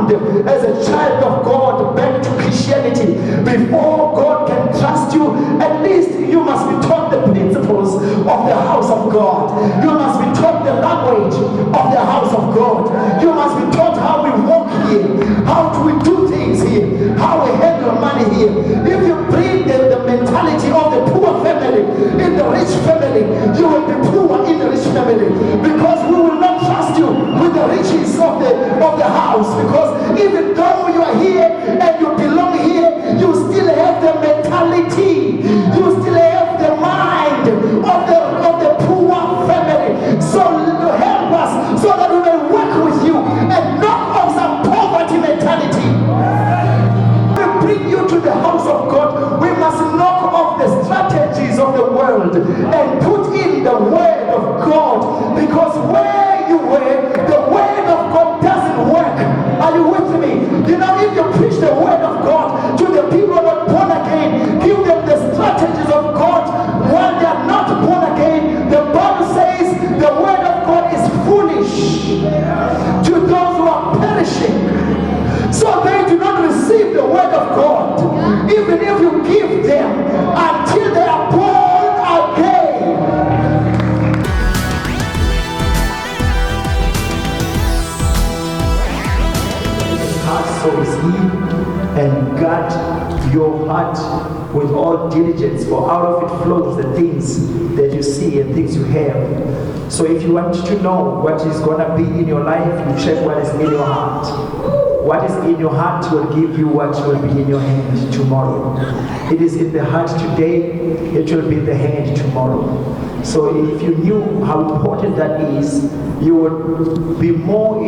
stand as a child of God back to Christianity. Before God can trust you, at least you must be taught the principles of the house of God. You must be taught the language of the house of God. You must be taught how we walk here, how do we do things here, how we handle money here. If you bring the mentality of the poor family in the rich family, you will be poor in the rich family, because we will not trust you with the riches of the house. Because even though you are here and you belong here, you still have the mentality, you still have the mind of the poor family. So help us so that we may work with you and knock off some poverty mentality. We bring you to the house of God. We must knock off the strategies of the world and put in the word of God, because where you were, the word of God doesn't work. Are you with me? You know, if you preach the word of God to the people not born again, give them the strategies of God while they are not born again, the Bible says the word of God is foolish to those who are perishing. So they do not receive the word of God, even if you give them until they are born again. Heart, so is he, and guard your heart with all diligence, for out of it flows the things that you see and things you have. So if you want to know what is going to be in your life, you check what is in your heart. What is in your heart will give you what will be in your hand tomorrow. It is in the heart today, it will be in the hand tomorrow. So if you knew how important that is, you would be more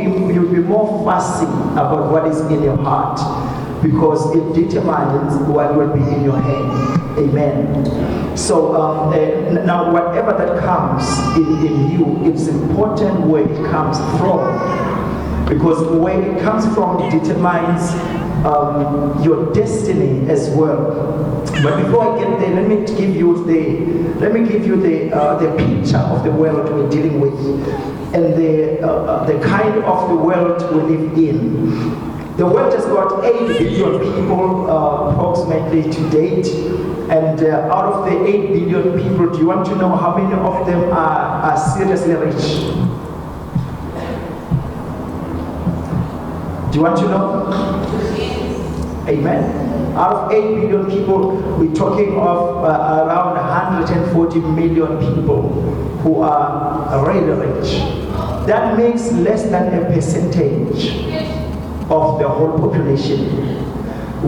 fussy about what is in your heart, because it determines what will be in your hand. Amen. So now whatever that comes in you, it's important where it comes from. Because where it comes from determines your destiny as well. But before I get there, let me give you the picture of the world we're dealing with, and the kind of the world we live in. The world has got 8 billion people approximately to date, and out of the 8 billion people, do you want to know how many of them are seriously rich? Do you want to know? Amen. Out of 8 billion people, we're talking of around 140 million people who are really rich. That makes less than a percentage of the whole population,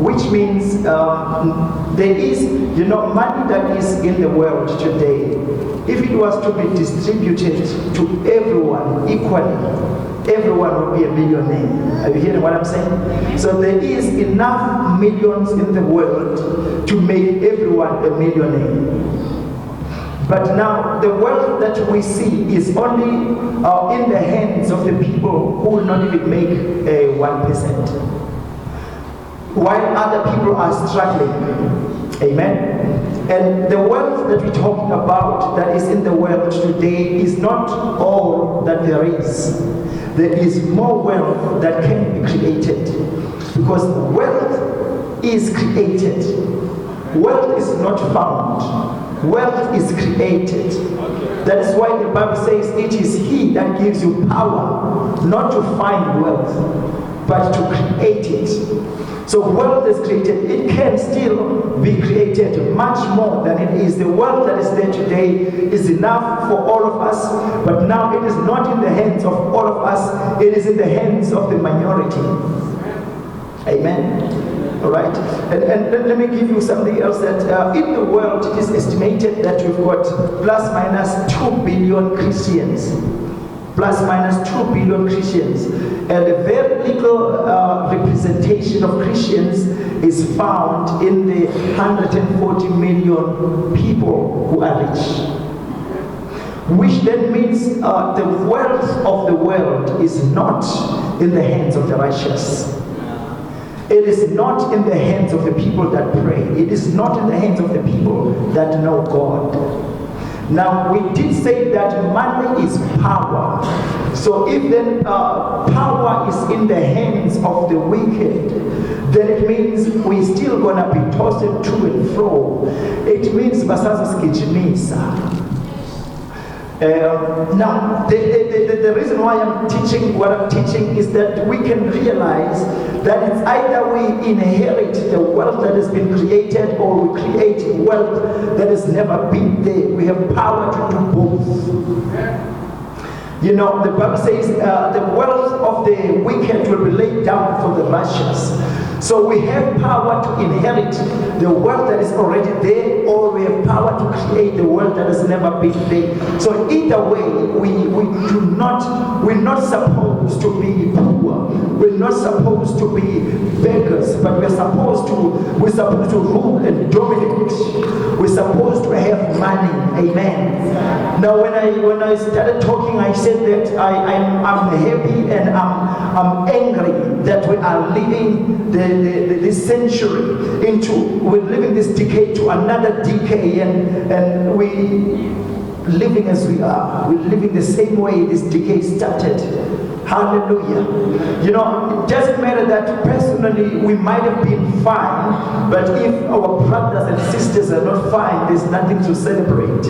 which means there is, money that is in the world today. If it was to be distributed to everyone equally, everyone would be a millionaire. Are you hearing what I'm saying? So there is enough millions in the world to make everyone a millionaire. But now the wealth that we see is only in the hands of the people who will not even make 1%. While other people are struggling. Amen. And the wealth that we're talking about that is in the world today is not all that there is. There is more wealth that can be created, because wealth is created. Wealth is not found. Wealth is created. That is why the Bible says it is He that gives you power not to find wealth, but to create it. So wealth is created. It can still be created much more than it is. The wealth that is there today is enough for all of us, but now it is not in the hands of all of us. It is in the hands of the minority. Amen. All right. And let me give you something else, that in the world it is estimated that we've got plus minus 2 billion Christians. Plus minus 2 billion Christians, and a very little representation of Christians is found in the 140 million people who are rich. Which then means the wealth of the world is not in the hands of the righteous. It is not in the hands of the people that pray. It is not in the hands of the people that know God. Now, we did say that money is power. So if then power is in the hands of the wicked, then it means we're still going to be tossed to and fro. It means basazosigijimisa. Now, the reason why I'm teaching what I'm teaching is that we can realize that it's either we inherit the wealth that has been created, or we create wealth that has never been there. We have power to do both. You know, the Bible says the wealth of the wicked will be laid down for the righteous. So we have power to inherit the wealth that is already there, or we have power to create the wealth that has never been there. So either way, we're not supposed to be poor. We're not supposed to be beggars, but we're supposed to rule and dominate. We're supposed to have money. Amen. Now, when I started talking, I said that I'm happy and I'm angry that we are living this century we're living this decade to another decade, and we living as we are. We're living the same way this decade started. Hallelujah. You know, it doesn't matter that personally we might have been fine, but if our brothers and sisters are not fine, there's nothing to celebrate.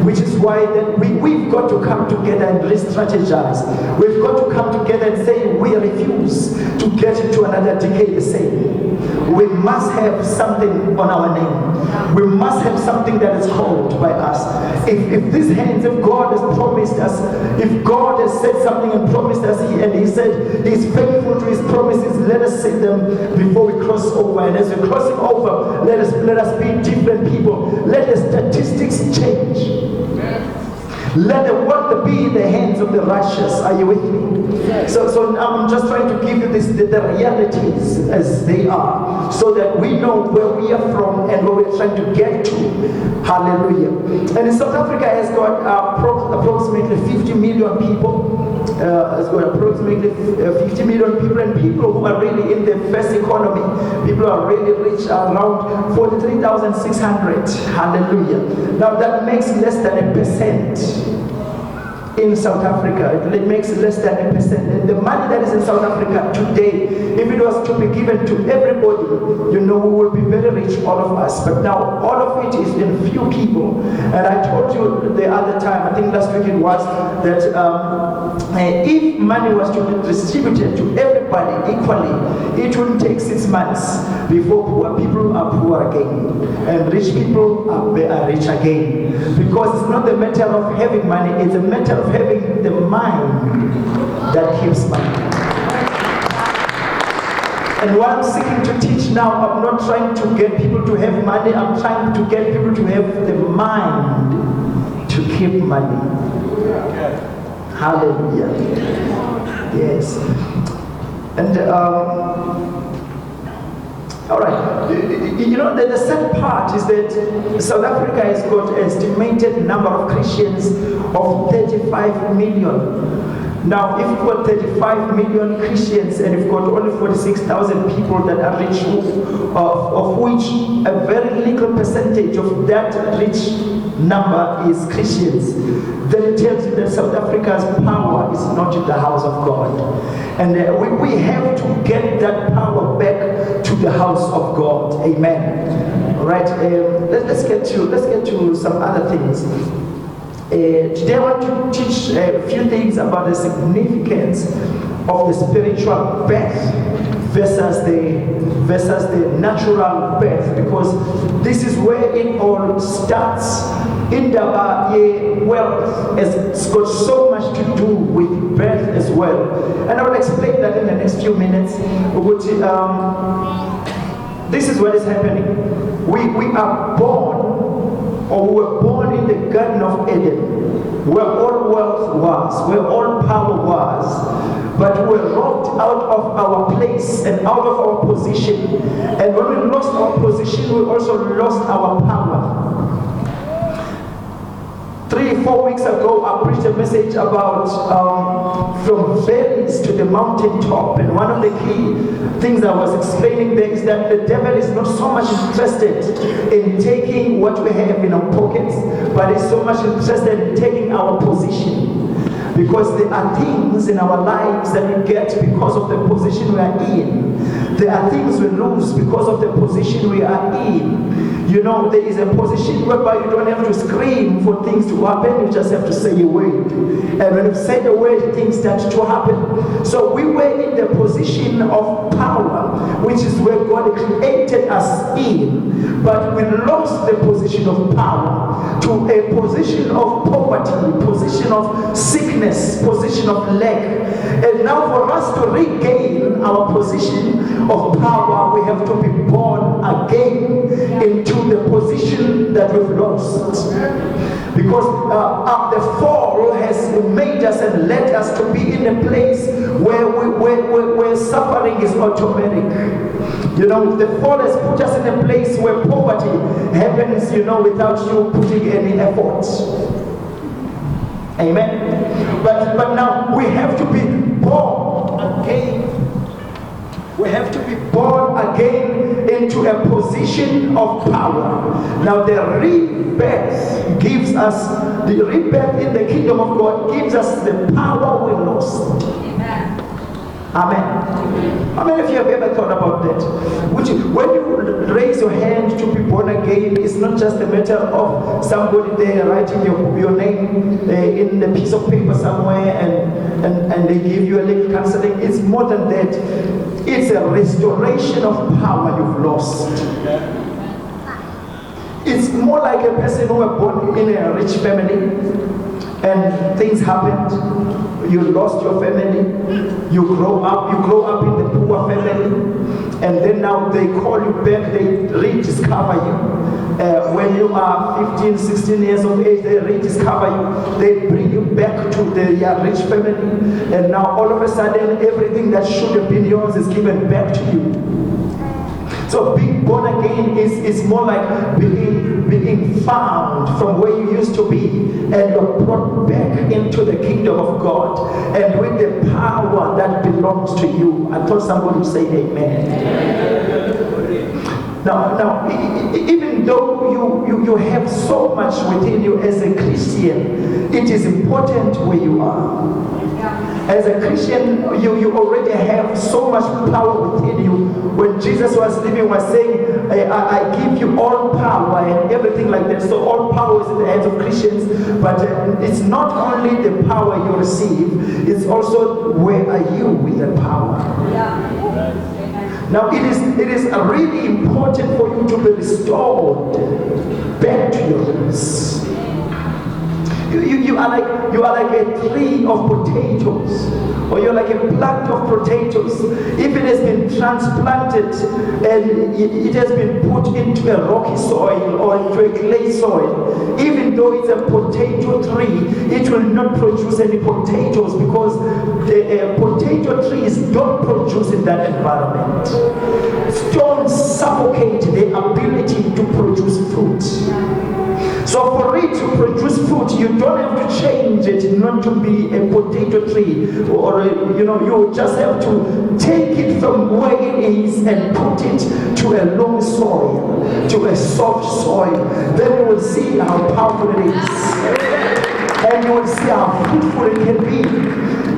Which is why that we've got to come together and re-strategize. We've got to come together and say we refuse to get into another decade the same. We must have something on our name. We must have something that is called by us. If these hands, if God has promised us, if God has said something and promised us, and He said He's faithful to His promises, let us say them before we cross over. And as we're crossing over, let us be different people. Let the statistics change. Let the wealth be in the hands of the righteous. Are you with me? So now I'm just trying to give you the realities as they are, so that we know where we are from and where we're trying to get to. Hallelujah. And South Africa has got approximately 50 million people. Has got approximately 50 million people, and people who are really in the first economy, people are really rich, around 43,600. Hallelujah. Now that makes less than 1% in South Africa. It makes less than 1%. And the money that is in South Africa today, if it was to be given to everybody, you know, we will be very rich, all of us. But now all of it is in few people. And I told you the other time, I think last week it was, that if money was to be distributed to everybody equally, it will take 6 months before poor people are poor again and rich people are rich again. Because it's not the matter of having money, it's a matter of having the mind that keeps money. And what I'm seeking to teach now, I'm not trying to get people to have money, I'm trying to get people to have the mind to keep money. Hallelujah. Yes. And all right. You know, the sad part is that South Africa has got an estimated number of Christians of 35 million. Now, if you've got 35 million Christians and you've got only 46,000 people that are rich, of which a very little percentage of that rich number is Christians, then it tells you that South Africa's power is not in the house of God. And we have to get that power back to the house of God. Amen. All right. Let's get to some other things. Today I want to teach a few things about the significance of the spiritual birth versus the natural birth, because this is where it all starts. Indaba wealth has got so much to do with birth as well, and I will explain that in the next few minutes. This is what is happening. We are born, or we were born in the Garden of Eden, where all wealth was, where all power was, but we were robbed out of our place and out of our position. And when we lost our position, we also lost our power. 3-4 weeks ago, I preached a message about from valleys to the mountaintop, and one of the key things I was explaining there is that the devil is not so much interested in taking what we have in our pockets, but is so much interested in taking our position. Because there are things in our lives that we get because of the position we are in. There are things we lose because of the position we are in. You know, there is a position whereby you don't have to scream for things to happen, you just have to say a word. And when you say a word, things start to happen. So we were in the position of power, which is where God created us in. But we lost the position of power to a position of poverty, position of sickness, position of lack. And now for us to regain our position of power, we have to be born again into the position that we've lost. Because the fall has made us and led us to be in a place where suffering is automatic. You know, the fall has put us in a place where poverty happens, you know, without you putting any effort. Amen. But now we have to be born again. We have to be born again into a position of power. Now the rebirth gives us, the rebirth in the kingdom of God gives us the power we lost. Amen. Amen. I mean, if you have ever thought about that, when you raise your hand to be born again, it's not just a matter of somebody there writing your name in a piece of paper somewhere and they give you a little counseling. It's more than that. It's a restoration of power you've lost. It's more like a person who was born in a rich family and things happened. You lost your family. You grow up in the poor family, and then now they call you back. They rediscover you. When you are 15, 16 years of age, they rediscover you. They bring you back to the rich family, and now all of a sudden, everything that should have been yours is given back to you. So being born again is more like being found from where you used to be, and you're brought back into the kingdom of God, and with the power that belongs to you. I thought somebody would say amen. Now, even though you have so much within you as a Christian, it is important where you are. As a Christian, you already have so much power within you. When Jesus was living, he was saying, I give you all power and everything like that. So all power is in the hands of Christians. But it's not only the power you receive, it's also where are you with the power. Now it is really important for you to be restored back to your roots. You are like a tree of potatoes, or you're like a plant of potatoes. If it has been transplanted and it has been put into a rocky soil or into a clay soil, even though it's a potato tree, it will not produce any potatoes, because the potato trees don't produce in that environment. Stones suffocate the ability to produce fruit. So for it to produce fruit, you don't have to change it not to be a potato tree, or you just have to take it from where it is and put it to a loam soil, to a soft soil. Then you will see how powerful it is, and you will see how fruitful it can be.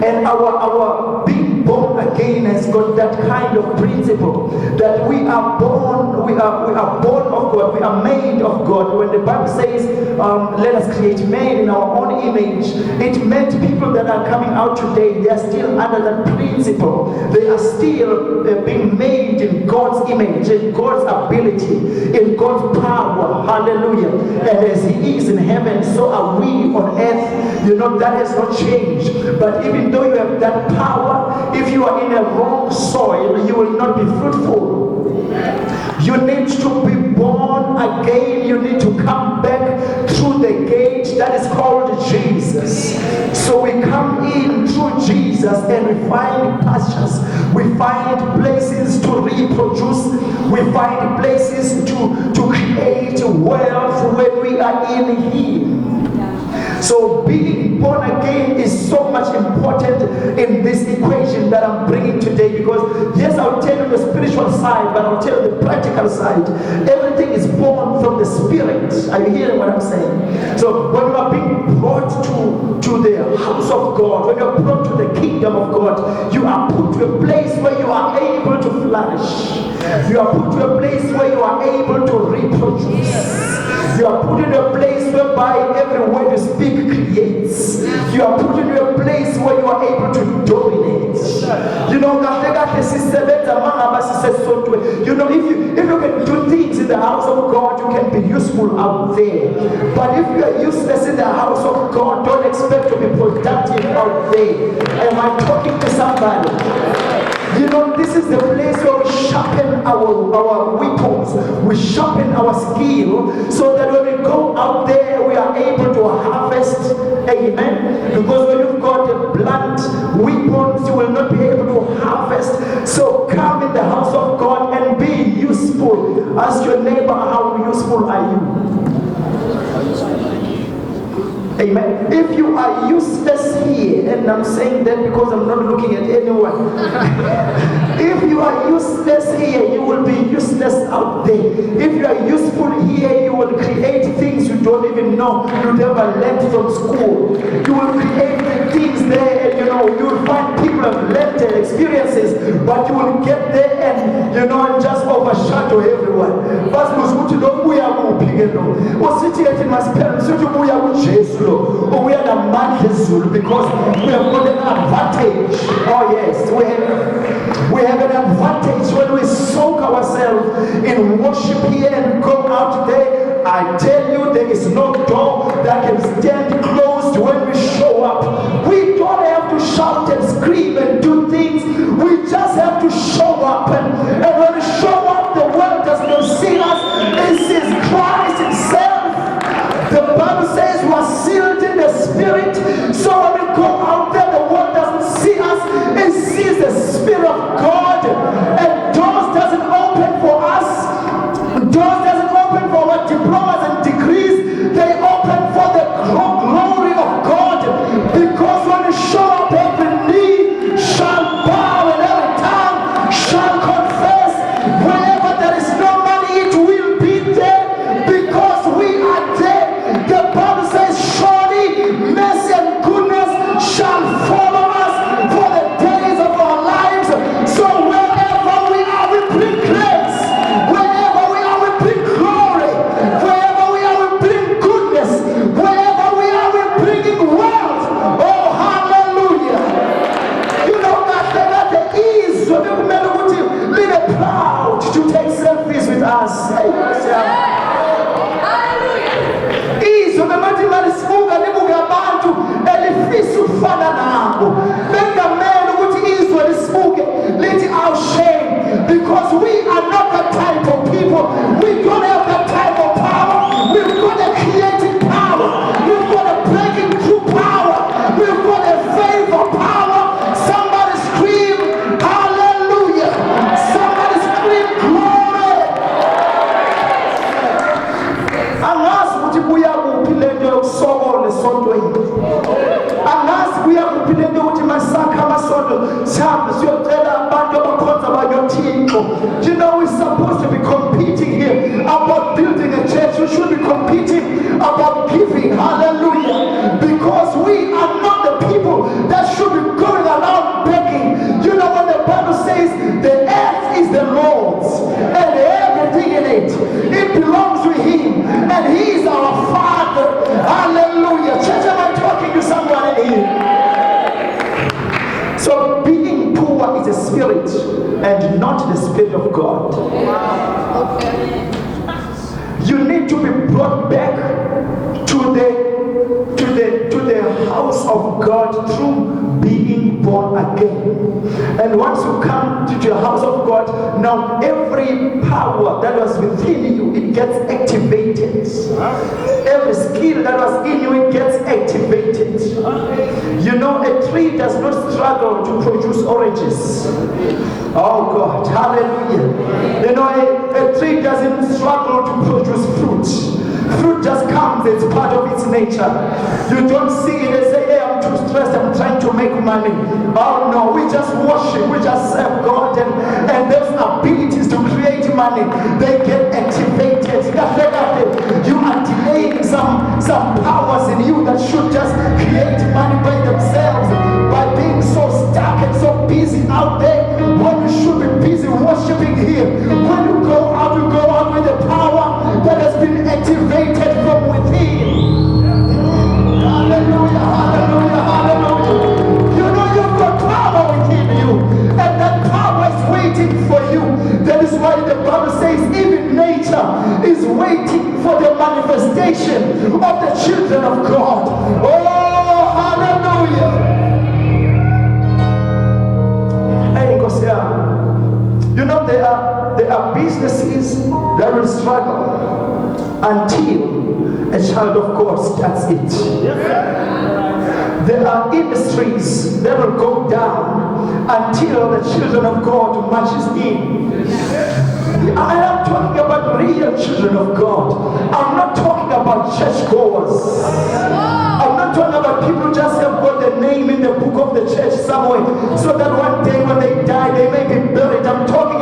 And our being born again has got that kind of principle that we are born of God, we are made of God. When the Bible says, let us create man in our own image, it meant people that are coming out today, they are still under that principle. They are still being made in God's image, in God's ability, in God's power. Hallelujah. And as He is in heaven, so are we on earth. You know, that has not changed. But even though you have that power, if you are in a wrong soil, you will not be fruitful. You need to be born again. You need to come back through the gate that is called Jesus. So we come in through Jesus and we find pastures. We find places to reproduce. We find places to create wealth when we are in Him. So being born again is so much important in this equation that I'm bringing today, because yes, I'll tell you the spiritual side, but I'll tell you the practical side. Everything is born from the Spirit. Are you hearing what I'm saying? So when you are being brought to the house of God, flourish. You are put to a place where you are able to reproduce. You are put in a place whereby every word you speak creates. You are put in a place where you are able to dominate. You know, if you can do things in the house of God, you can be useful out there. But if you are useless in the house of God, don't expect to be productive out there. Am I talking to somebody? You know, this is the place where we sharpen our weapons, we sharpen our skill, so that when we go out there, we are able to harvest. Amen. Because when you've got a blunt weapons, you will not be able to harvest. So come in the house of God and be useful. Ask your neighbor, how useful are you? Amen. If you are useless here, and I'm saying that because I'm not looking at anyone. If you are useless here, you will be useless out there. If you are useful here, you will create things you don't even know you never learned from school. You will create the things there, and you will find people have learned their experiences, but you will get there and and just overshadow everyone. We are the man because we have got an advantage. Oh yes, we have an advantage when we soak ourselves in worship here and go out there. I tell you, there is no door that can stand closed when we show up. We don't have to shout and scream and do things. We just have to show up. And when we show up, the world does not see us. It sees Christ himself. The Bible says we are sealed in the Spirit. So when we go out there, the world doesn't see us. It sees the Spirit of God. And doors doesn't open for us. Doors doesn't open for our diplomas and degrees. They open for the glory of God. Because when you show up, every knee shall bow and every tongue shall confess. Wherever there is no money, it will be there. Because we are there. The Bible says, surely mercy and goodness shall follow us for the days of our lives. So wherever we are, we bring grace. Wherever we are, we bring glory. Wherever we are, we bring goodness. Wherever we are, we bring wealth. Oh, hallelujah. You know that the ease of the men who live proud to take selfies with us. Malisibuka nibuka abantu elifisa ukufana nabo bengamele ukuthi izwe lisibuke lithi our shame, because we are not the type of people. We don't have the type of power. We've got a creating power. We've got a breaking through power. We've got a favor power. Somebody scream hallelujah. Somebody scream glory. Angazi ukuthi buya kuphi lento yokusokole esontweni. Angazi buya kuphi lento ukuthi masakha amasonto sihambe siyocela abantu abakhonza bayothixo. You know, we're supposed to be competing here about building a church. We should be competing about giving. Hallelujah. Because we are not the people that should be going around begging. You know, when the Bible says the earth is the Lord's and everything in it belongs to him, and he is our Father. Hallelujah. Church, am I talking to someone in here? So being poor is a spirit and not the Spirit of God. Okay. You need to be brought back to the house of God through being born again. And once you come to the house of God, now every power that was within you, it gets activated. Every skill that was in you, it gets activated. You know, a tree does not struggle to produce oranges. Oh God, hallelujah. You know, a tree doesn't struggle to produce fruit. Fruit just comes, it's part of its nature. You don't see it and say, hey, I'm too stressed, I'm trying to make money. Oh no, we just worship, we just serve God, and those abilities to create money, they get activated. You are delaying some powers in you that should just create money by themselves, by being so stuck and so busy out there when you should be busy worshiping waiting for the manifestation of the children of God. Oh, hallelujah. Hey, you know, there are businesses that will struggle until a child of God starts it. There are industries that will go down until the children of God marches in. I am talking about real children of God. I'm not talking about churchgoers. I'm not talking about people who just have got the name in the book of the church somewhere, so that one day when they die, they may be buried. I'm talking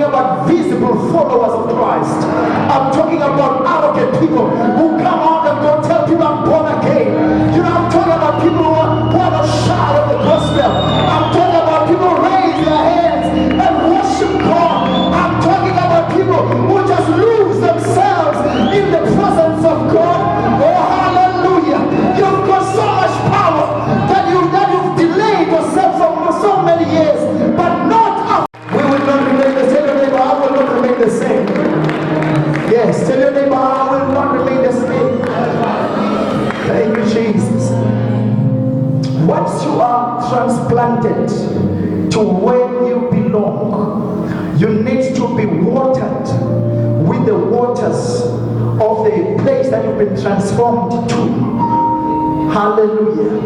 about visible followers of Christ. I'm talking about arrogant people who come out and go tell people I'm born again. You know, I'm talking about people who are not shy of the gospel. I'm talking about people who raise their hands and worship God. I'm talking about people who just lose themselves in the presence of God. Oh, hallelujah. You've got so much power that you've delayed yourself for so many years, but not up. We will not remain the same. Tell your neighbor, I will not remain the same. Yes, tell your neighbor, I will not remain the same. Thank you, Jesus. Once you are transplanted to where you belong, you need to be watered with the waters of the place that you've been transformed to. Hallelujah.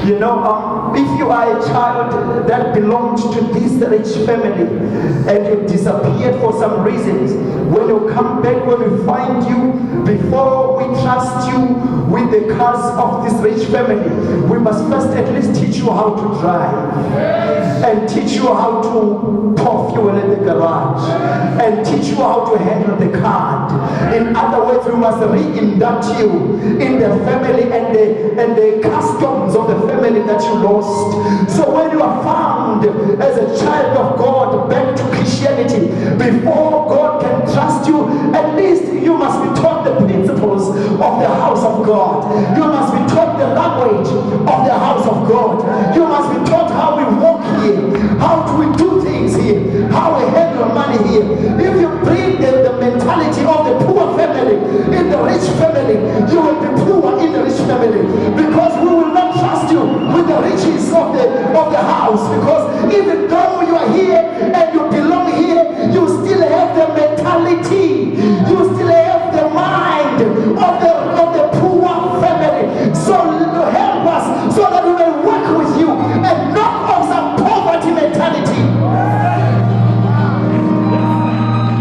You know, if you are a child that belonged to this rich family and you disappeared for some reasons, when you come back, when we find you, before we trust you with the cars of this rich family, we must first at least teach you how to drive, and teach you how to pour fuel in the garage, and teach you how to handle the card. In other words, we must reinduct you in the family and the customs of the family that you lost. So when you are found as a child of God back to Christianity, before God can trust you, at least you must be taught the principles of the house of God. You must be taught the language of the house of God. You must be taught how we walk here, how do we do things here, how we handle money here. If you bring the mentality of the poor family in the rich family, you will be poor in the rich family, because we will not trust you with the riches of the house. Because even though you are here and you belong here, you still have the mentality, you still have the mind of the poor family. So help us so that we may work with you and knock off some poverty mentality.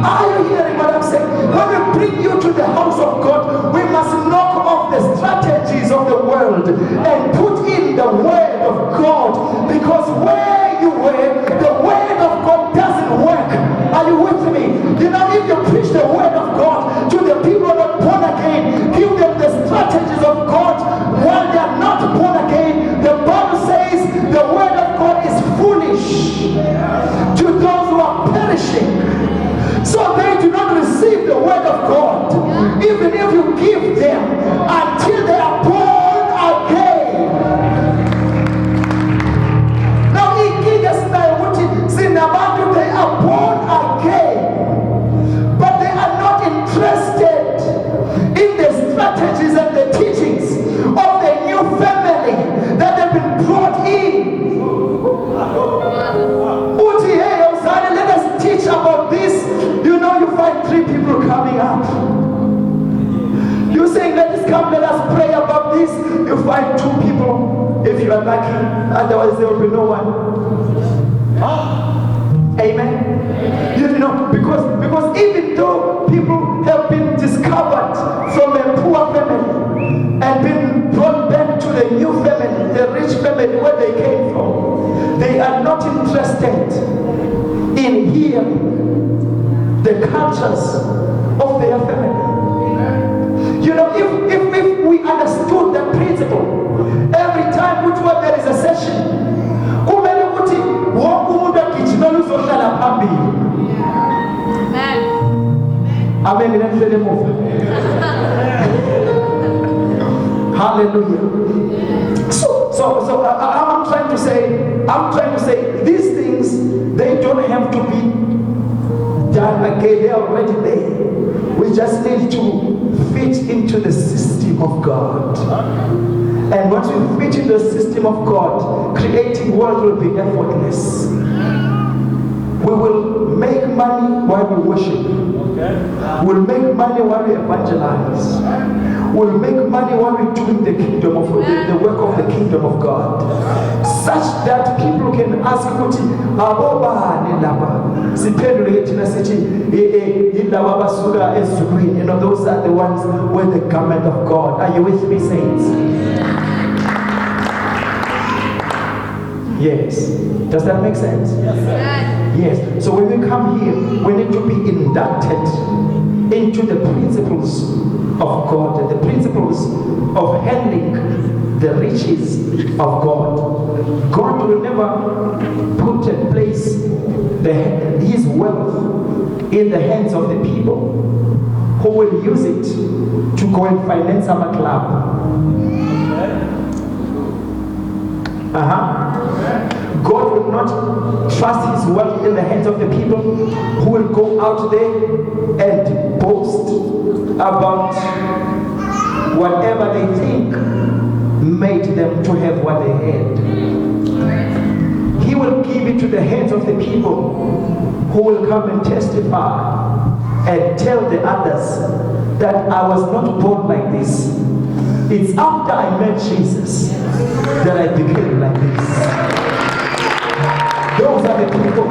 Are you hearing what I'm saying? When we bring you to the house of God, we must knock off the strategies of the world and put in the word of God. Because where you were, the word of God doesn't work. Are you with me? You know, if you preach the word of God to the people not born again, give them the strategies of God while they are not born again, the Bible says the word of God is foolish to those who are perishing. So they do not receive the word of God, even if you give them, until they are born again. Now, they are born again, but they are not interested in the strategies and the teachings of the new family that have been brought in. Let us teach about this. You know, you find 3 people coming up. You saying, let us come, let us pray about this. You find 2 people, if you are lucky. Otherwise, there will be no one. Amen. You know, because even though people have been discovered from a poor family and been brought back to the new family, the rich family where they came from, they are not interested in hearing the cultures of their family. You know, if we understood the principle, every time there is a session, Amen. Hallelujah. So I'm trying to say these things, they don't have to be done again. They are already there. We just need to fit into the system of God. And once we fit into the system of God, creating world will be effortless. We will make money while we worship. We'll make money while we evangelize. We'll make money while we're doing the kingdom of the work of the kingdom of God, such that people can ask, you know, those are the ones with the garment of God. Are you with me, saints? Yes. Does that make sense? Yes. So when we come here, we need to be inducted into the principles of God and the principles of handling the riches of God. God will never put and place his wealth in the hands of the people who will use it to go and finance our club. God will not trust his wealth in the hands of the people who will go out there and boast about whatever they think made them to have what they had. He will give it to the hands of the people who will come and testify and tell the others that I was not born like this. It's after I met Jesus that I became like this. Those are the people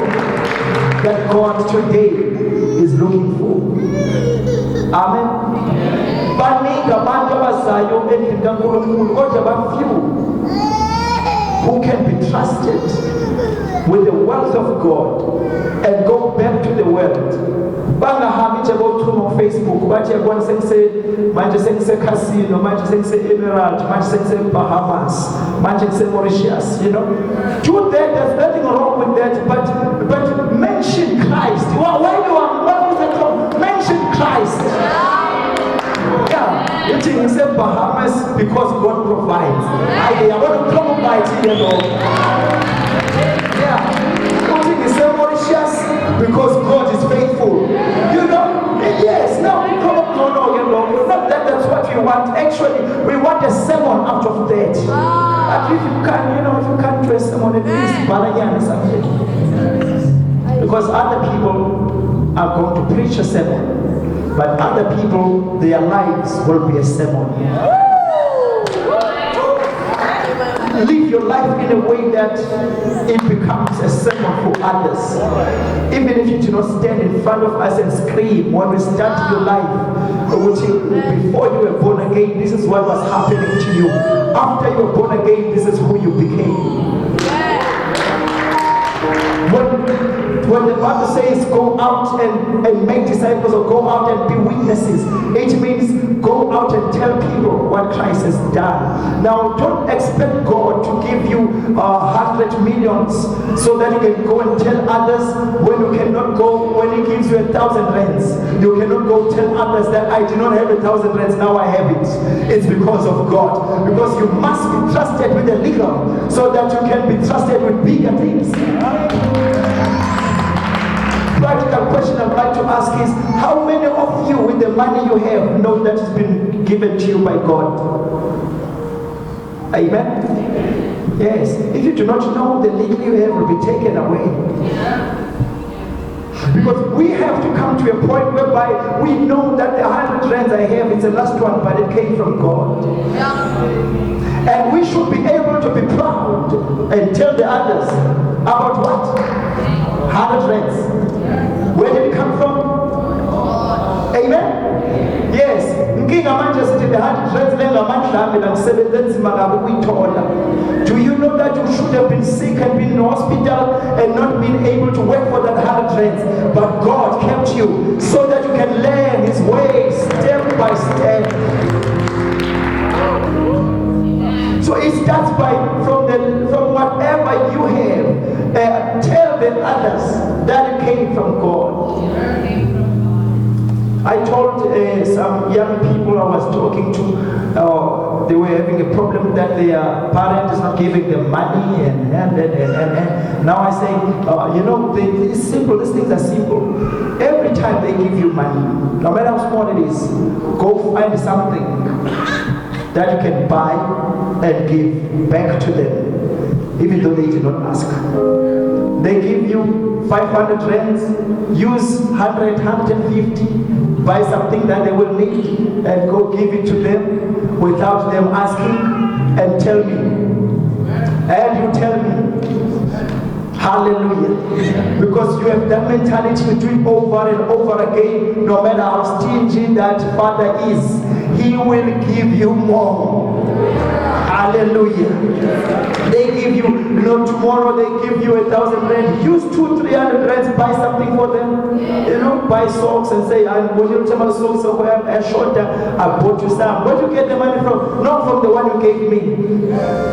that God today is looking for. Amen. Who can be trusted with the wealth of God and go back to the world. Bangahambi nje bothuma on Facebook bathi yabona sengise manje sengise casino manje sengise Emerald manje sengise Bahamas manje sengise Mauritius, you know. Do that, there's nothing wrong with that, but mention Christ. Well, when you are, what is the term? Mention Christ. Yeah, you think it's Bahamas because God provides. I want to come by it, you know. Yeah, you think it's Mauritius because God is faithful. You know, yes, no, you know, not that that's what we want. Actually, we want a sermon out of that. But if you can, you know, if you can't do a sermon, at least Balayana something. Because other people are going to preach a sermon, but other people, their lives will be a sermon. Live your life in a way that it becomes a sermon for others. Even if you do not stand in front of us and scream when we start your life, before you were born again, this is what was happening to you. After you were born again, this is who you became. When the Bible says go out and make disciples or go out and be witnesses, it means go out and tell people what Christ has done. Now, don't expect God to give you 100 millions so that you can go and tell others when you cannot go, when he gives you 1,000 rands. You cannot go tell others that I do not have 1,000 rands, now I have it. It's because of God. Because you must be trusted with the little so that you can be trusted with bigger things. Practical question I'd like to ask is, how many of you with the money you have know that it's been given to you by God? Amen? Yes. If you do not know, the little you have will be taken away. Because we have to come to a point whereby we know that the 100 rands I have, it's the last one, but it came from God. And we should be able to be proud and tell the others about what? 100 rands. Where did it come from? Amen? Yes. Do you know that you should have been sick and been in hospital and not been able to work for that 100 rands? But God kept you so that you can learn his ways step by step. So it starts from whatever you have. Tell the others that it came from God. I told some young people I was talking to, they were having a problem that their parent is not giving them money and. Now I say, it's simple, these things are simple. Every time they give you money, no matter how small it is, go find something that you can buy and give back to them, even though they did not ask. They give you 500 rands, use 100, 150, buy something that they will need and go give it to them without them asking, and tell me. And you tell me, hallelujah. Because you have that mentality, you do it over and over again, no matter how stingy that father is, he will give you more. Hallelujah. They give you, tomorrow they give you 1,000 rand. Use 200-300 rands, buy something for them. Buy socks and say, I'm going to tell my socks, so I shorter, I bought you some. Where do you get the money from? Not from the one you gave me.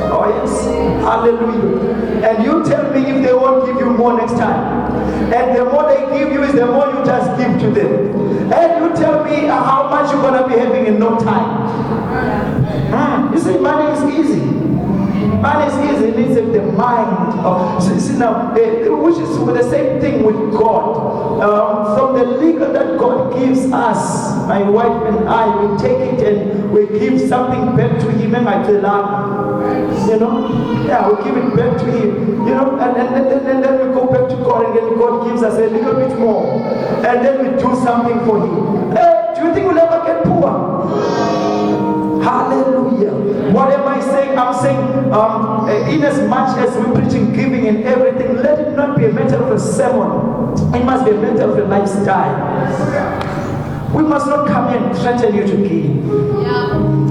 Oh yes. Hallelujah. And you tell me if they won't give you more next time. And the more they give you is the more you just give to them. And you tell me how much you're going to be having in no time. You see, money is easy. Money is easy. It needs the mind of. See now, which is the same thing with God. From the liquor that God gives us, my wife and I, we take it and we give something back to Him. And I tell we give it back to Him. And then we go back to God, and then God gives us a little bit more, and then we do something for Him. Do you think we'll ever get poor? Hallelujah. What am I saying? I'm saying, in as much as we're preaching giving and everything, let it not be a matter of a sermon. It must be a matter of a lifestyle. We must not come here and threaten you to give.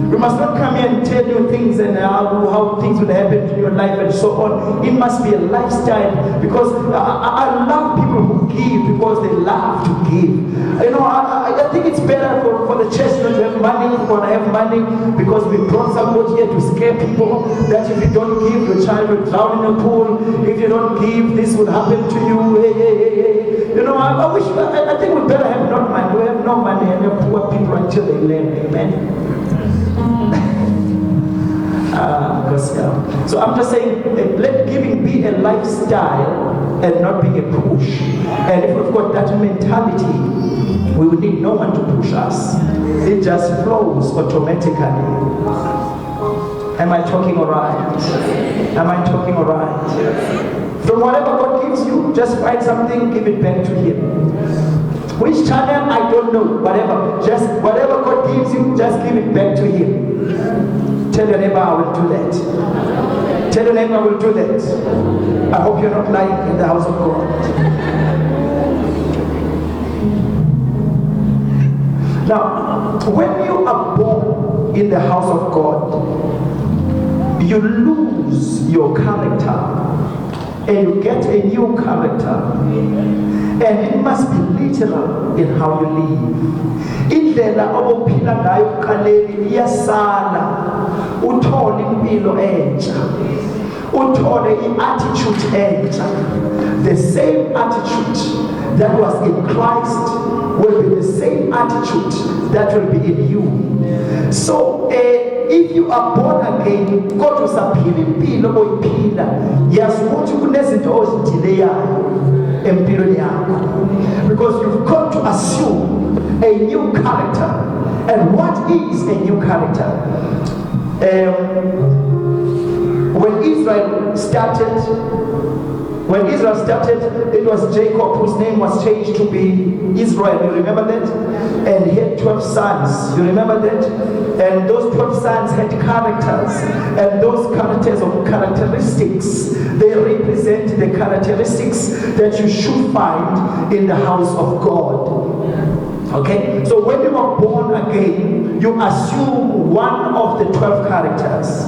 We must not come here and tell you things and how things will happen in your life and so on. It must be a lifestyle, because I love people who give because they love to give. I think it's better for the church not to have money, or have money because we brought somebody here to scare people that if you don't give, your child will drown in a pool. If you don't give, this will happen to you. I think we better have not money. We have no money and have poor people until they learn. Amen. So I'm just saying, let giving be a lifestyle and not be a push. And if we've got that mentality, we will need no one to push us. It just flows automatically. Am I talking alright? Am I talking alright? From whatever God gives you, just find something, give it back to Him. Which channel, I don't know. Whatever God gives you, just give it back to Him. Tell your neighbor, I will do that. Tell your neighbor, I will do that. I hope you're not lying in the house of God. Now, when you are born in the house of God, you lose your character and you get a new character. And it must be literal in how you live. Indlela obophila ngayo kuqaleni iyasala, uthole impilo entsha, uthole i-attitude entsha. The same attitude that was in Christ will be the same attitude that will be in you. So if you are born again, kodwa usaphila impilo oyiphila, yazi ukuthi kunezinto ozidileyayo empironi yakho, because you've got to assume a new character. And what is a new character? When Israel started, it was Jacob whose name was changed to be Israel. You remember that? And he had 12 sons. You remember that? And those 12 sons had characters. And those characteristics, they represent the characteristics that you should find in the house of God. Okay? So when you are born again, you assume one of the 12 characters.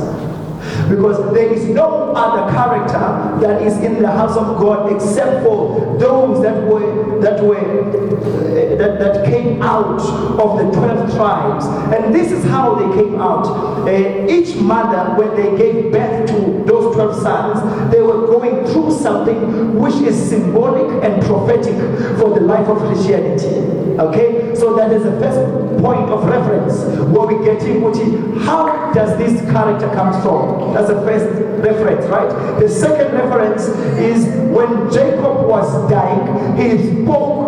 Because there is no other character that is in the house of God except for those that came out of the 12 tribes. And this is how they came out. Each mother, when they gave birth to those 12 sons, they were going through something which is symbolic and prophetic for the life of Christianity. Okay? So that is the first point of reference where we get in. How does this character come from? That's the first reference, right? The second reference is when Jacob was dying, he spoke.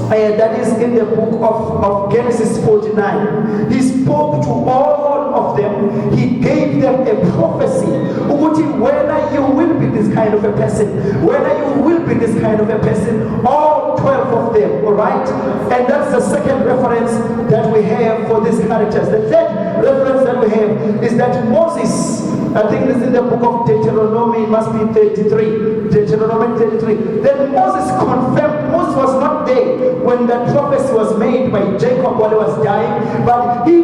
That is in the book of Genesis 49. He spoke to all of them. He gave them a prophecy. Whether you will be this kind of a person, whether you will be this kind of a person, all 12 of them, all right? And that's the second reference that we have for these characters. The third reference that we have is that Moses, I think this is in the book of Deuteronomy, it must be 33. Deuteronomy 33. Then Moses confirmed, Moses was not there when that prophecy was made by Jacob while he was dying, but he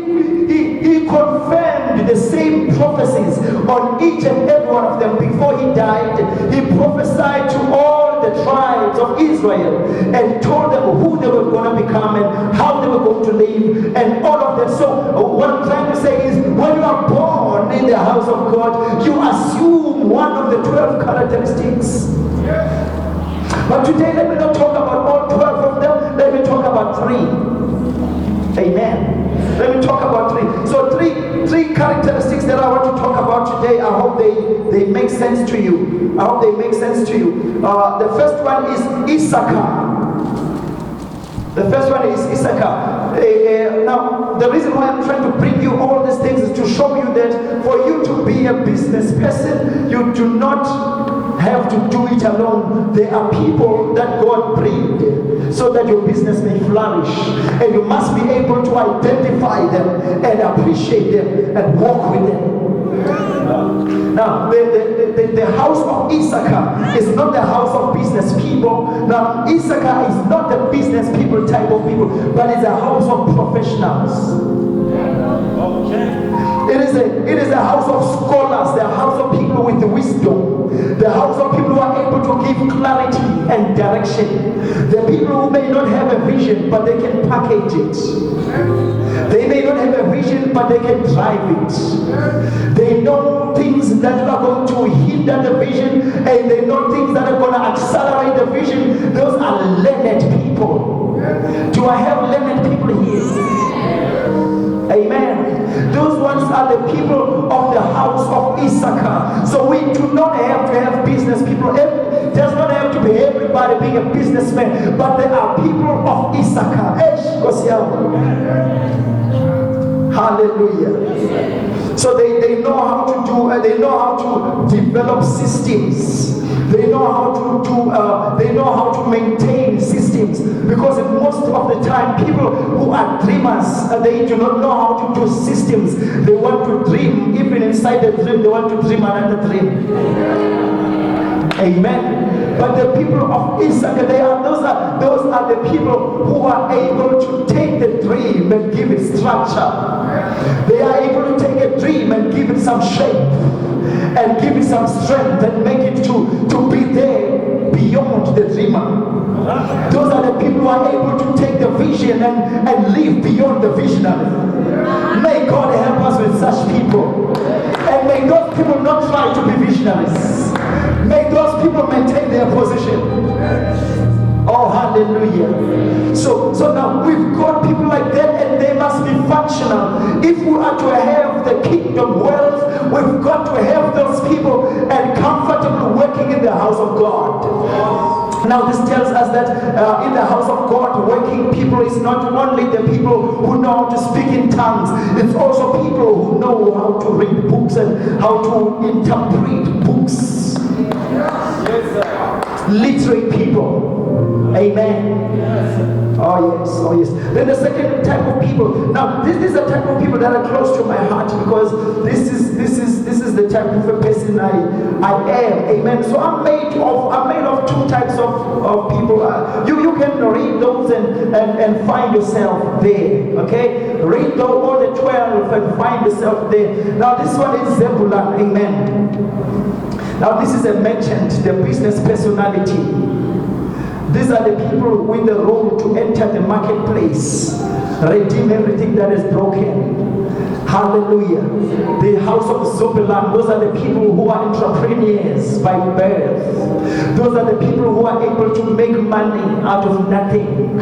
confirmed the same prophecies on each and every one of them before he died. He prophesied to all the tribes of Israel and told them who they were going to become and how they were going to live and all of that. So what I'm trying to say is, when you are born in the house of God, you assume one of the 12 characteristics. But today, let me not talk about all 12 of them. Let me talk about 3. Amen. Let me talk about 3. So three characteristics that I want to talk about today. I hope they make sense to you. I hope they make sense to you. The first one is Issachar. The first one is Issachar. Now, the reason why I'm trying to bring you all these things is to show you that for you to be a business person, you do not have to do it alone. There are people that God breathed so that your business may flourish, and you must be able to identify them and appreciate them and walk with them. Now, the house of Issachar is not the house of business people. Now, Issachar is not the business people type of people, but it's a house of professionals. It is a house of scholars, the house of people with wisdom, the house of people who are able to give clarity and direction. The people who may not have a vision, but they can package it. They may not have a vision, but they can drive it. They know things that are going to hinder the vision, and they know things that are going to accelerate the vision. Those are learned people. Do I have learned people here? Amen. Those ones are the people of the house of Issachar. So we do not have to have business people. It does not have to be everybody being a businessman, but there are people of Issachar. Hallelujah. So they know how to do. They know how to develop systems. They know how to do. They know how to maintain systems, because most of the time, people who are dreamers, they do not know how to do systems. They want to dream. Even inside the dream, they want to dream another dream. Amen. But the people of Issachar, those are the people who are able to take the dream and give it structure. They are able to take a dream and give it some shape and give it some strength and make it to be there beyond the dreamer. Those are the people who are able to take the vision and live beyond the visionary. May God help us with such people. And may those people not try to be visionaries. May those people maintain their position. Oh, hallelujah. So now we've got people like that, and they must be functional. If we are to have the kingdom wealth, we've got to have those people and comfortable working in the house of God. Now this tells us that in the house of God, working people is not only the people who know how to speak in tongues, it's also people who know how to read books and how to interpret books. Yes, sir. Literate people. Amen. Yes. Oh yes. Then the second type of people. Now this is the type of people that are close to my heart, because this is the type of a person I am. Amen. So I'm made of two types of people. You can read those and find yourself there. Okay. Read all the 12 and find yourself there. Now this one is Zebulun. Amen. Now this is a merchant, the business personality. These are the people with the role to enter the marketplace, redeem everything that is broken. Hallelujah. The house of Zola, those are the people who are entrepreneurs by birth. Those are the people who are able to make money out of nothing.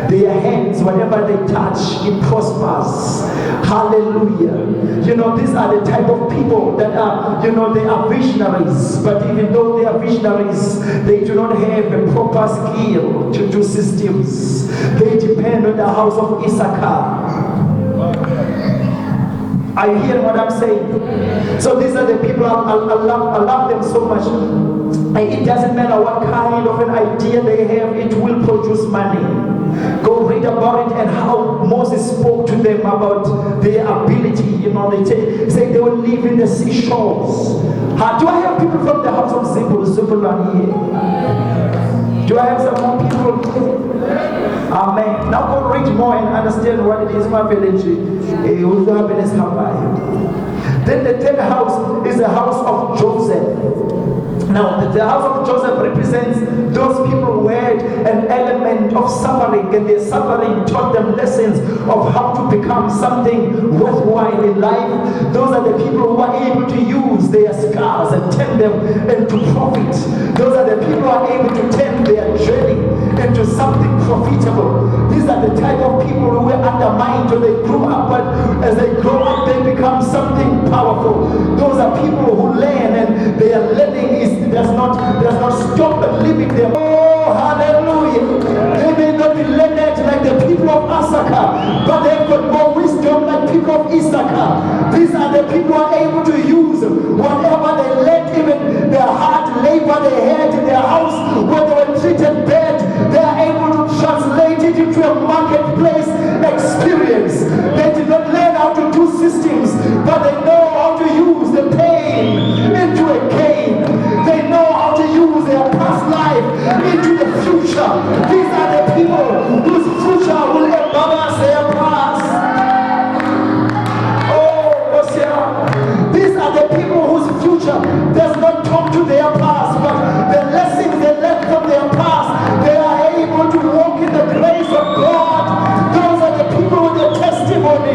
Their hands, whatever they touch, it prospers. Hallelujah. You know, these are the type of people that are, you know, they are visionaries. But even though they are visionaries, they do not have a proper skill to do systems. They depend on the house of Issachar. Are you hearing what I'm saying? So these are the people I love them so much. And it doesn't matter what kind of an idea they have, it will produce money. Go read about it and how Moses spoke to them about their ability. You know, they say they will live in the seashores. Do I have people from the house of Zebulun here? Do I have some more people here? Amen. Now go read more and understand what it is, my village. Then the third house is the house of Joseph. Now, the house of Joseph represents those people who had an element of suffering, and their suffering taught them lessons of how to become something worthwhile in life. Those are the people who are able to use their scars and turn them into profit. Those are the people who are able to turn their journey into something profitable. These are the type of people who were undermined when they grew up, but as they grow up, they become something powerful. Those are people who learn, and their learning does not stop living them. Oh, hallelujah. They may not be learned like the people of Issachar, but they've got more wisdom like people of Issachar. These are the people who are able to use whatever they learned, even their hard labor they had in their house when they were treated bad. They are able to translate it into a marketplace experience. They did not learn how to do systems, but they know how to use the pain into a gain. They know how to use their past life into the future. These are the people whose future will embarrass their past. Oh, Osia. These are the people whose future does not talk to their past, but the lessons they learned from their past, they are able to walk in the grace of God. Those are the people with the testimony.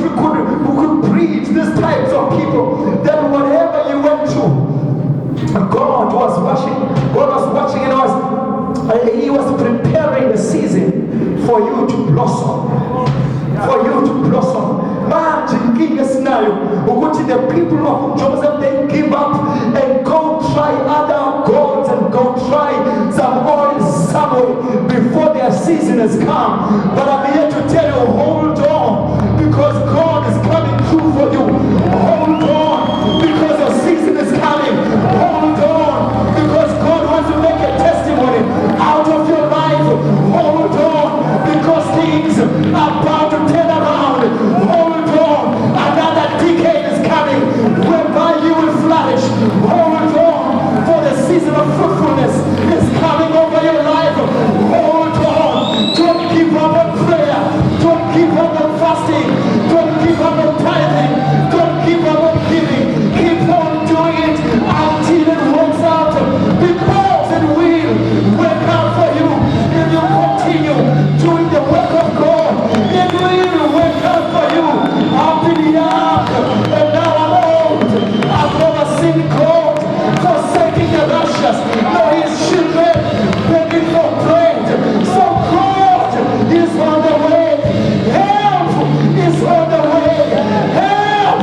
we could breed these types of people, then whatever you went through, God was watching and He was preparing the season for you to blossom. For you to blossom. Man, the people of Joseph, they give up and go try other gods and go try some oil somewhere before their season has come. But I'm here to tell you, hold on, because God is coming through for you. Hold on, because your season is coming. Hold on, because God wants to make a testimony out of your life. Hold on, because things are about to turn around. Hold on, another decade is coming whereby you will flourish. Hold on, for the season of fruitfulness is coming over your life. Hold on, don't give up on prayer, don't give up on fasting, don't give up on tithing, don't give up on giving. Keep on doing it until it works out, because it will work out for you if you continue doing the work of God. It will work out for you. I've been young and now I'm old. I've never seen God forsaking the righteous, nor his children begging for bread. So God is on the way. Help is on the way. Help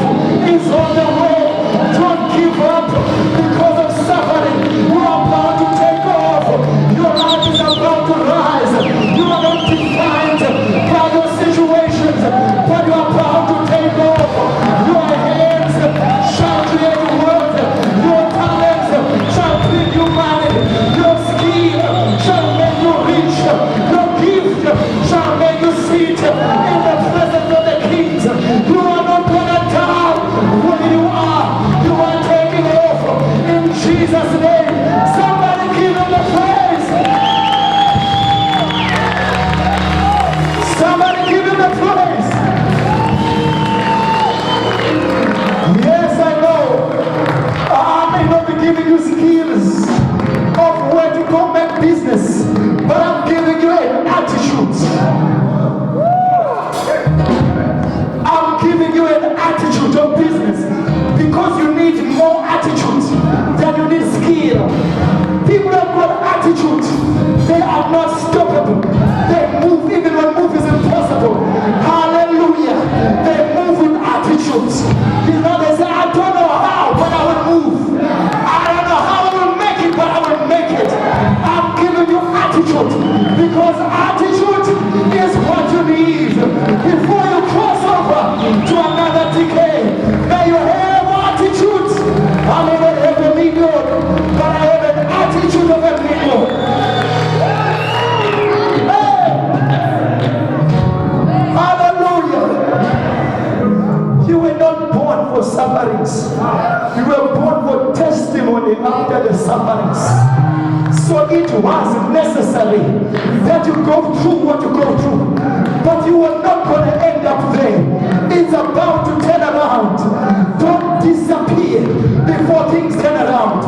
is on the way. Don't give up because of suffering. You are about to take off. Your life is about to rise. You are not defined by your situations, but you are about to take off. Your hands shall create wealth. Your talents shall bring you money. Your skill shall make you rich. Your gift shall make you sit in the presence of the kings. You are not going to die where you are. You are taking off in Jesus' name. Somebody give him the praise. Somebody give him the praise. Yes, I know. I may not be giving you skills of where to go make business, but I'm giving you an attitude. I'm giving you an attitude of business, because you need more attitude than you need skill. People have got attitude. They are not stoppable. They move even when move is impossible. Hallelujah. They move with attitude. You know, they say, I don't know how, but I will move. I don't know how I will make it, but I will make it. I'm giving you attitude, because attitude is what you need before you cross over to another decade. May you have attitude. I may not have a million, but I have an attitude of a million. You were not born for sufferings. You were born for testimony after the sufferings. So it was necessary that you go through what you go through. But you are not going to end up there. It's about to turn around. Don't disappear before things turn around.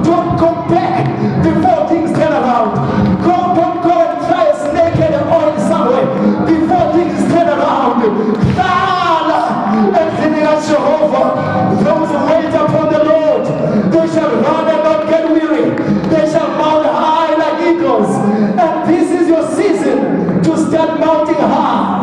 Don't go back before things turn around. Don't go and try a snake and an oil somewhere before things turn around. Jehovah, those who wait upon the Lord, they shall run and not get weary. They shall mount high like eagles. And this is your season to start mounting high.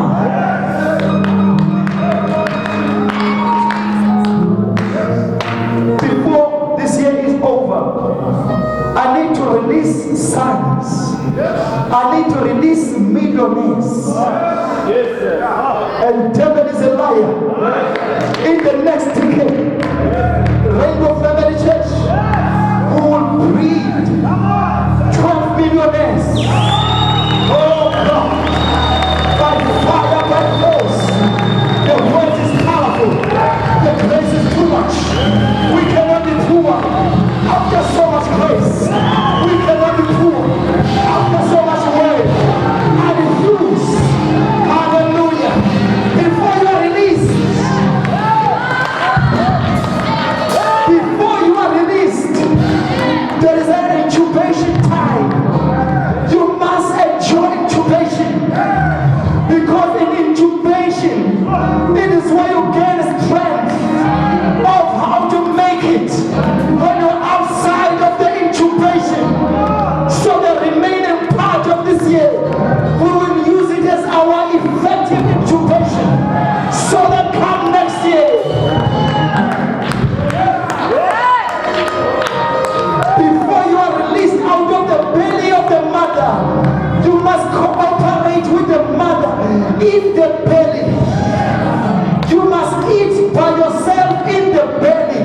eat by yourself in the belly.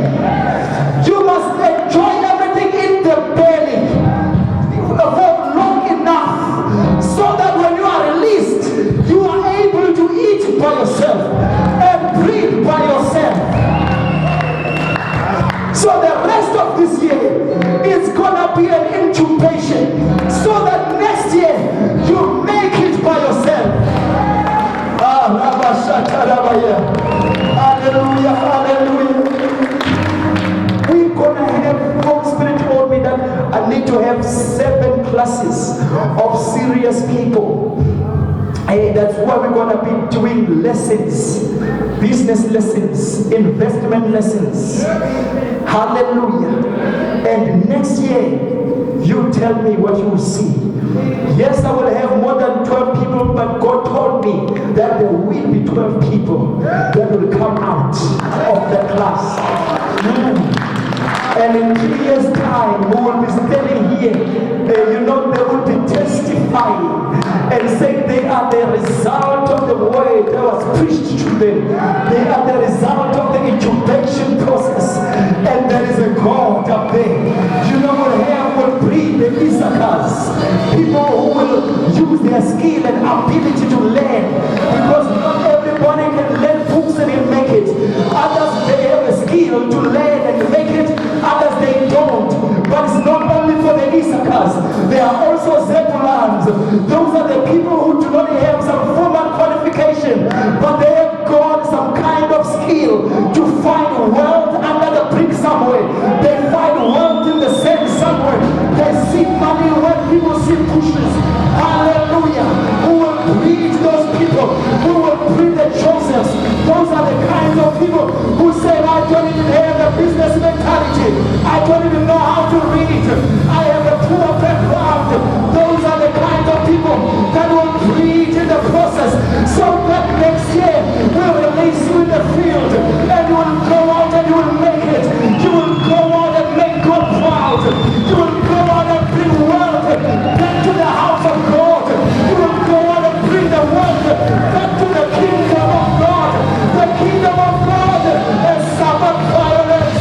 You must enjoy everything in the belly for long enough so that when you are released, you are able to eat by yourself and breathe by yourself. So the rest of this year is gonna be an incubation so that next year you make it by yourself. Hallelujah, hallelujah. We're gonna have, Holy Spirit told me that I need to have 7 classes of serious people. And that's why we're gonna be doing lessons, business lessons, investment lessons. Hallelujah. And next year, you tell me what you will see. Yes, I will have more than 12 people, but God told me that there will be 12 people that will come out of the class. And in 3 years' time, we will be standing here. They will be testifying and saying they are the result of the word that was preached to them. They are the result of the incubation process. And there is a God up there. What will breed the Issachars. People who will use their skill and ability to learn. Because not everybody can learn books and make it. Others, they have a skill to learn and make it. Others, they don't. But it's not only for the Issachars. There are also Zebulans. Those are the people who do not have some formal qualification, but they have got some kind of skill to find wealth under the brick somewhere. They find wealth in the sand somewhere. They see money when people see bushes. Hallelujah. Who will breed those people? Who will breed the Josephs? Those are the kinds of people who say, I don't even have a business mentality. I don't even know how to read. I have a poor background. Those are the kinds of people that will breed in the process. So that next year we'll release you in the field and you will go out and you will make it. You will go out and make God proud. You will go out and bring wealth back to the house of God. You will go out and bring the wealth back to the kingdom of God. The kingdom of God has suffered violence.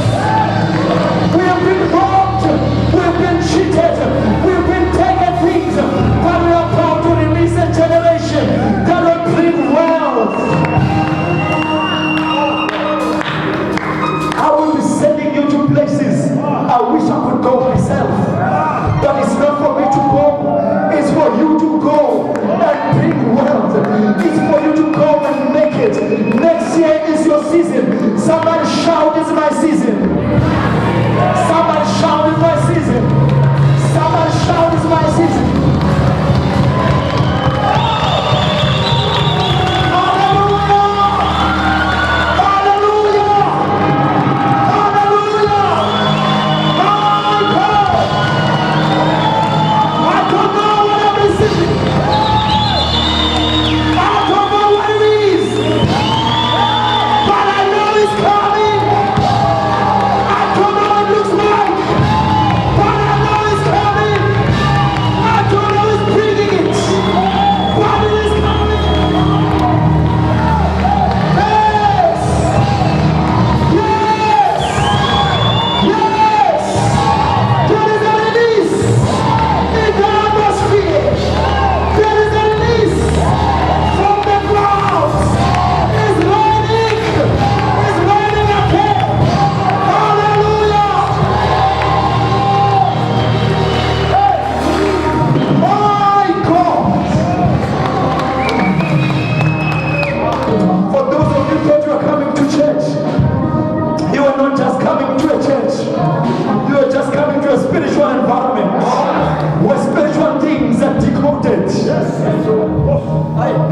We have been robbed. We have been cheated. We have been taken things. But we are proud to release a generation that will bring wealth. I will be sending you to places I wish I could go myself. But it's not for me to go. It's for you to go and bring wealth. It's for you to go and make it. Next year is your season. Somebody shout, it's my season. Somebody shout, it's my season. Somebody shout, it's my season.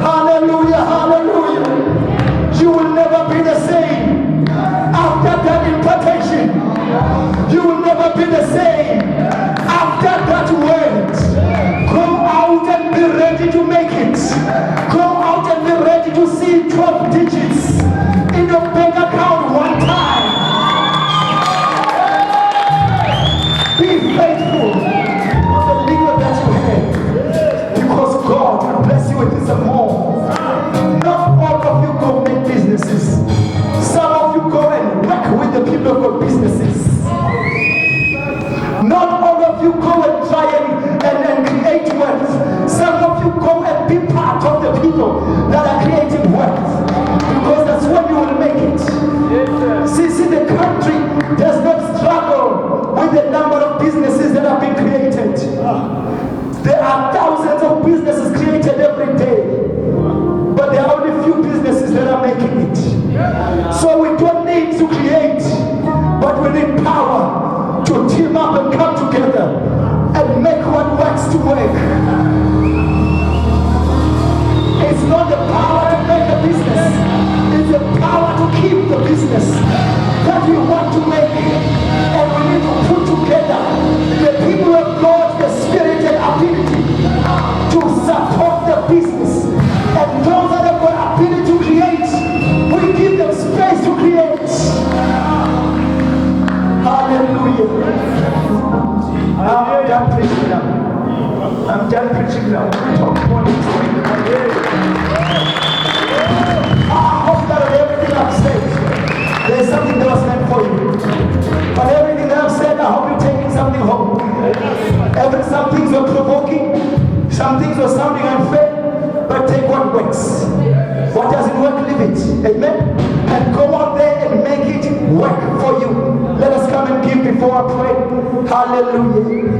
Hallelujah, hallelujah. You will never be the same after that impartation. You will never be the same after that word. Go out and be ready to make it. Go out and be ready to see 12 digits in your bank account one time. Be faithful on the little that you have, because God will bless you with some more. Not all of you go make businesses. Some business that we want to make, and we need to put together the people of God, the spirit and ability to support the business. And those that have got ability to create, we give them space to create. Hallelujah. I'm done preaching now. I'm done preaching now. Talk politics. I hope that everything I've said, there's something that was meant for you. But everything that I've said, I hope you're taking something home. Some things were provoking, some things were sounding unfair, but take what works. What doesn't work, leave it. Amen? And go out there and make it work for you. Let us come and give before I pray. Hallelujah.